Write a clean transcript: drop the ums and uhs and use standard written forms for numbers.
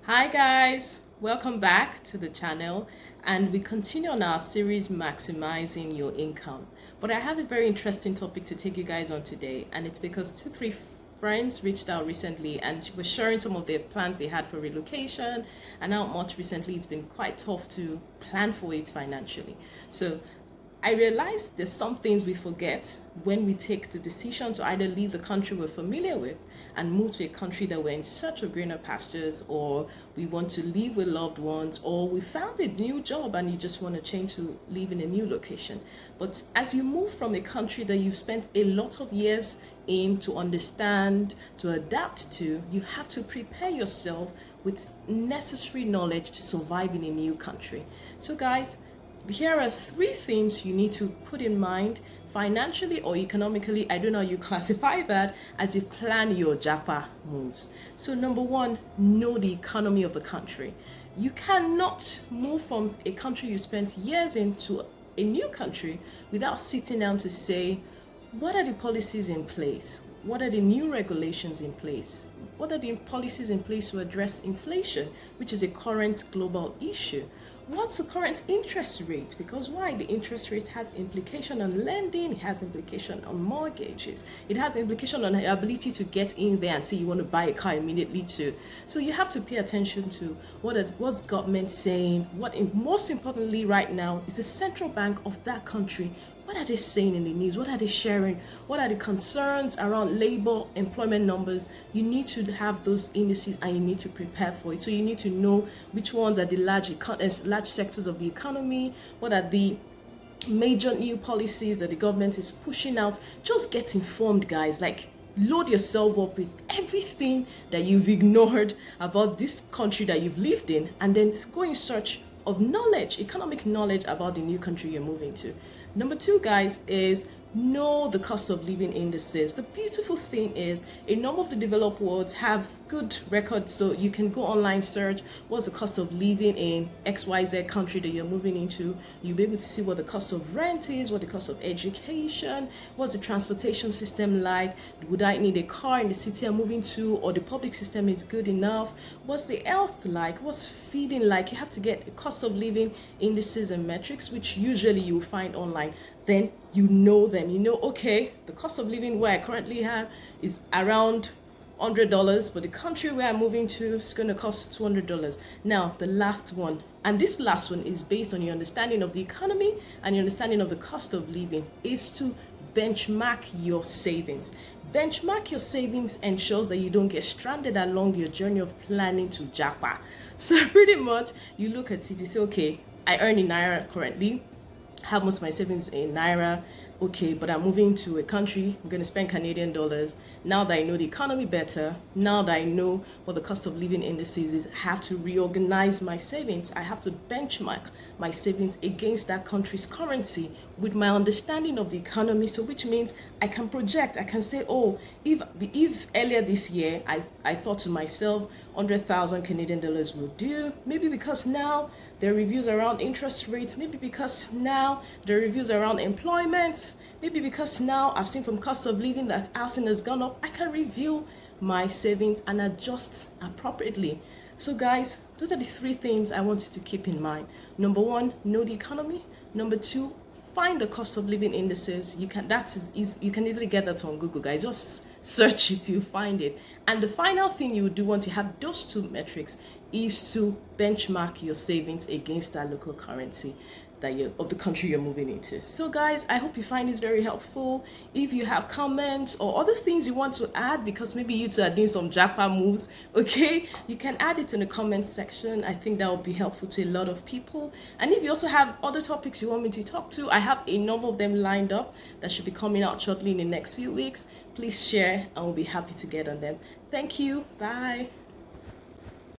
Hi guys, welcome back to the channel, and we continue on our series maximizing your income. But I have a very interesting topic to take you guys on today, and it's because three friends reached out recently and were sharing some of their plans they had for relocation and how much recently it's been quite tough to plan for it financially. So I realized there's some things we forget when we take the decision to either leave the country we're familiar with and move to a country that we're in search of greener pastures, or we want to live with loved ones, or we found a new job and you just want to change to live in a new location. But as you move from a country that you've spent a lot of years in to understand, to adapt to, you have to prepare yourself with necessary knowledge to survive in a new country. So guys, here are three things you need to put in mind financially or economically. I don't know how you classify that as you plan your JAPA moves. So number one, know the economy of the country. You cannot move from a country you spent years in to a new country without sitting down to say, what are the policies in place? What are the new regulations in place? What are the policies in place to address inflation, which is a current global issue? What's the current interest rate? Because why? The interest rate has implication on lending, it has implication on mortgages, it has implication on your ability to get in there and say you want to buy a car immediately too. So you have to pay attention to what's government saying. Most importantly right now is the central bank of that country. What are they saying in the news? What are they sharing? What are the concerns around labor employment numbers? You need to have those indices and you need to prepare for it. So you need to know which ones are the large sectors of the economy. What are the major new policies that the government is pushing out? Just get informed, guys. Like, load yourself up with everything that you've ignored about this country that you've lived in, and then go in search of knowledge, economic knowledge about the new country you're moving to. Number two, guys, is know the cost of living indices. The beautiful thing is a number of the developed worlds have good records, so you can go online, search what's the cost of living in XYZ country that you're moving into. You'll be able to see what the cost of rent is, what the cost of education, what's the transportation system like. Would I need a car in the city I'm moving to, or the public system is good enough? What's the health like? What's feeding like? You have to get cost of living indices and metrics, which usually you will find online. Then you know them. You know, okay, the cost of living where I currently have is around $100, but the country where I'm moving to is going to cost $200. Now, the last one, and this last one is based on your understanding of the economy and your understanding of the cost of living, is to benchmark your savings. Benchmark your savings ensures that you don't get stranded along your journey of planning to JAPA. So pretty much, you look at it, you say, okay, I earn in Naira currently, have most of my savings in Naira. Okay, but I'm moving to a country, I'm going to spend Canadian dollars. Now that I know the economy better, now that I know what the cost of living indices is, I have to reorganize my savings. I have to benchmark my savings against that country's currency with my understanding of the economy. So which means I can project, I can say, oh, if earlier this year I thought to myself 100,000 Canadian dollars will do, maybe because now there are reviews around interest rates, maybe because now there are reviews around employment, maybe because now I've seen from cost of living that housing has gone up, I can review my savings and adjust appropriately. So guys, those are the three things I want you to keep in mind. Number one, know the economy. Number two, find the cost of living indices. You can easily get that on Google, guys. Just search it, you'll find it. And the final thing you would do once you have those two metrics is to benchmark your savings against that local currency of the country you're moving into. So guys, I hope you find this very helpful. If you have comments or other things you want to add, because maybe you two are doing some JAPA moves, okay, you can add it in the comment section. I think that will be helpful to a lot of people. And if you also have other topics you want me to talk to, I have a number of them lined up that should be coming out shortly in the next few weeks. Please share and we'll be happy to get on them. Thank you. Bye.